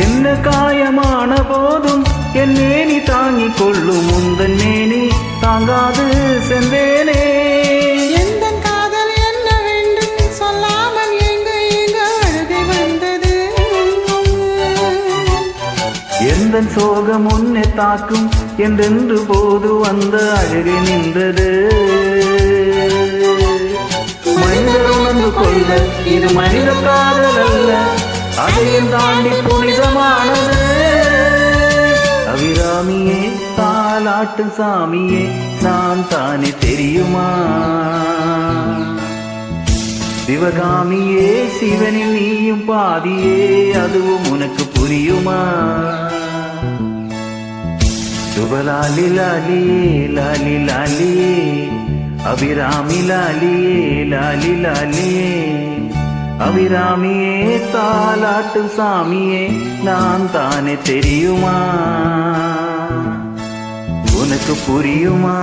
என்ன காயமான போதும் என் மேனி தாங்கிக் கொள்ளும் உந்தன் மேனி தாங்காது சென்றேனே. எந்தன் காதல் என்னவென்று சொல்லாமல் எங்க எங்க அழுகை வந்தது. எந்தன் சோகம் உன்னை தாக்கும் என்றென்று போது வந்த அழுகை நின்றது. மனிதர் உணர்ந்து கொள்ள இது மனித காதல் அல்ல, அதையும் தாண்டி புனிதமானது. அபிராமியே தாலாட்டு சாமியே நான் தானே தெரியுமா? சிவகாமியே சிவனில் நீயும் பாதியே அதுவும் உனக்கு புரியுமா? சுபலாலி லாலியே லாலி லாலியே அபிராமி லாலியே லாலி லாலியே. அபிராமியே தாலாட்டு சாமியே நான் தானே தெரியுமா? உனக்கு புரியுமா?